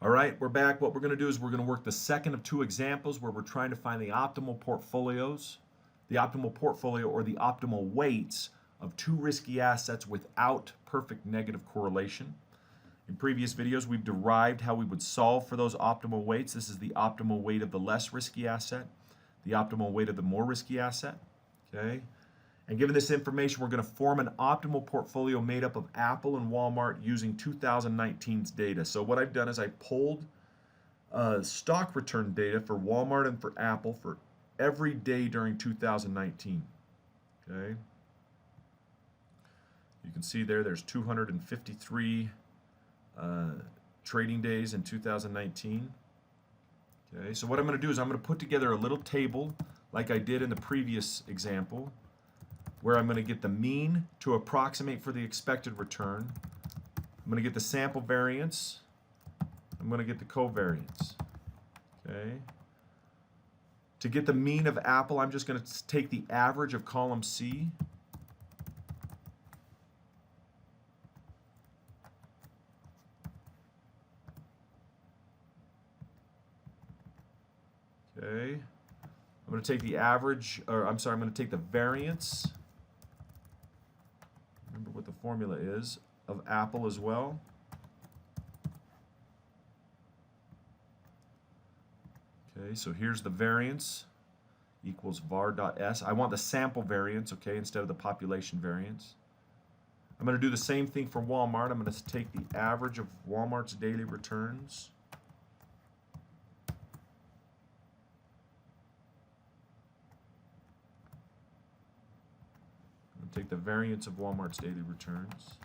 All right, we're back. What we're going to do is we're going to work the second of two examples where we're trying to find the optimal portfolios, the optimal portfolio or the optimal weights of two risky assets without perfect negative correlation. In previous videos, we've derived how we would solve for those optimal weights. This is the optimal weight of the less risky asset, the optimal weight of the more risky asset, okay? And given this information, we're going to form an optimal portfolio made up of Apple and Walmart using 2019's data. So what I've done is I pulled stock return data for Walmart and for Apple for every day during 2019. Okay. You can see there's 253 trading days in 2019. Okay. So what I'm going to do is I'm going to put together a little table like I did in the previous example, where I'm going to get the mean to approximate for the expected return. I'm going to get the sample variance. I'm going to get the covariance. Okay. To get the mean of Apple, I'm just going to take the average of column C. Okay. I'm going to take the average, or I'm sorry, I'm going to take the variance. Remember what the formula is of Apple as well. Okay, so here's the variance equals var.s. I want the sample variance, okay, instead of the population variance. I'm going to do the same thing for Walmart. I'm going to take the average of Walmart's daily returns. Take the variance of Walmart's daily returns.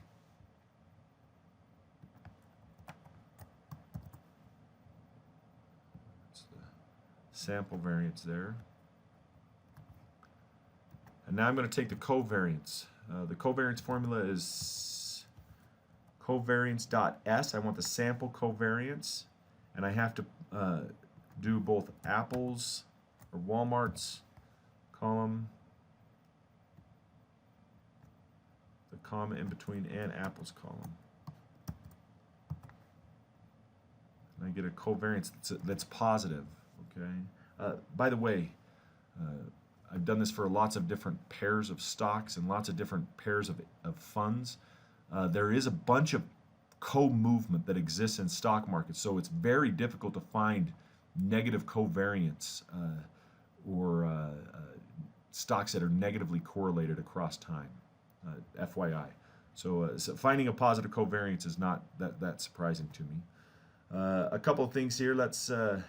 That's the sample variance there. And now I'm going to take the covariance. The covariance formula is covariance.s. I want the sample covariance. And I have to do both Apple's or Walmart's column, the comma in between, and Apple's column. And I get a covariance that's positive, okay? By the way, I've done this for lots of different pairs of stocks and lots of different pairs of funds. There is a bunch of co-movement that exists in stock markets, so it's very difficult to find negative covariance or stocks that are negatively correlated across time. FYI. So finding a positive covariance is not that surprising to me. A couple of things here. Let's look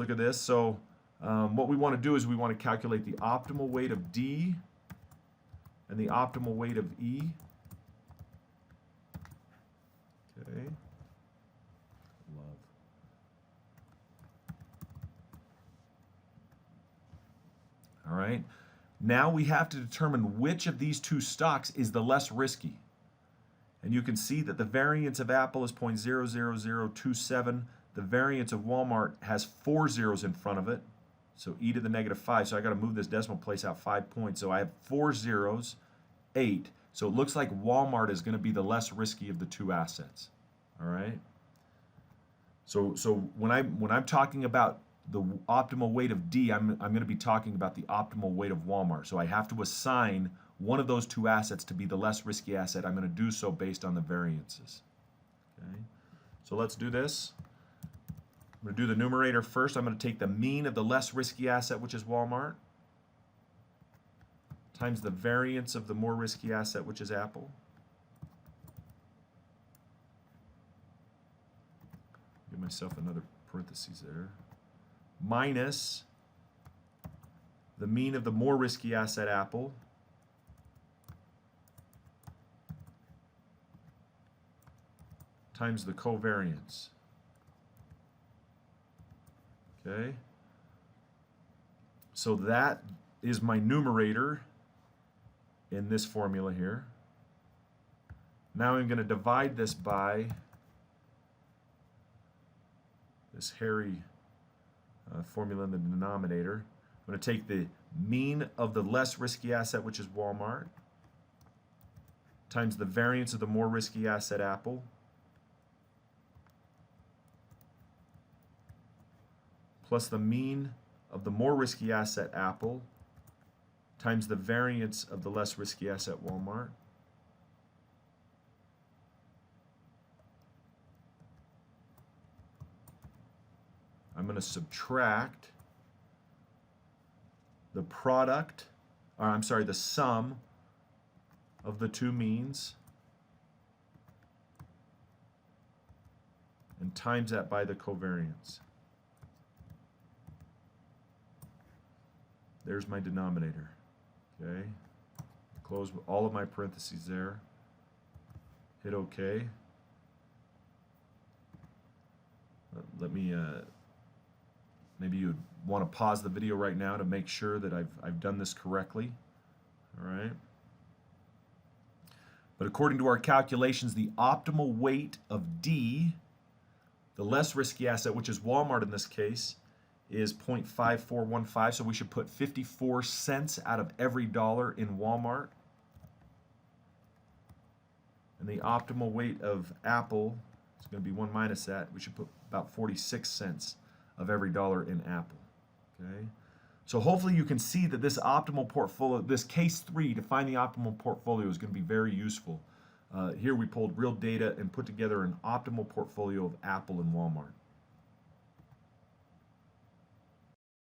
at this. So what we want to do is we want to calculate the optimal weight of D and the optimal weight of E. Okay. Love. All right. Now we have to determine which of these two stocks is the less risky. And you can see that the variance of Apple is 0.00027. The variance of Walmart has 4 zeros in front of it. So e to the negative 5. So I got to move this decimal place out 5 points. So I have 4 zeros, 8. So it looks like Walmart is going to be the less risky of the two assets. All right. So when I'm talking about the optimal weight of D, I'm going to be talking about the optimal weight of Walmart. So I have to assign one of those two assets to be the less risky asset. I'm going to do so based on the variances. Okay. So let's do this. I'm going to do the numerator first. I'm going to take the mean of the less risky asset, which is Walmart, times the variance of the more risky asset, which is Apple. Give myself another parentheses there. Minus the mean of the more risky asset, Apple, times the covariance. Okay? So that is my numerator in this formula here. Now I'm going to divide this by this hairy formula in the denominator. I'm going to take the mean of the less risky asset, which is Walmart, times the variance of the more risky asset, Apple, plus the mean of the more risky asset, Apple, times the variance of the less risky asset, Walmart. I'm going to subtract the product, or I'm sorry, the sum of the two means, and times that by the covariance. There's my denominator. Okay. Close all of my parentheses there. Hit OK. Let me, maybe you'd want to pause the video right now to make sure that I've done this correctly. All right. But according to our calculations, the optimal weight of D, the less risky asset, which is Walmart in this case, is 0.5415. So we should put 54 cents out of every dollar in Walmart. And the optimal weight of Apple is going to be 1 minus that. We should put about 46 cents of every dollar in Apple. Okay. So hopefully you can see that this optimal portfolio, this case 3 to find the optimal portfolio is going to be very useful. Here we pulled real data and put together an optimal portfolio of Apple and Walmart.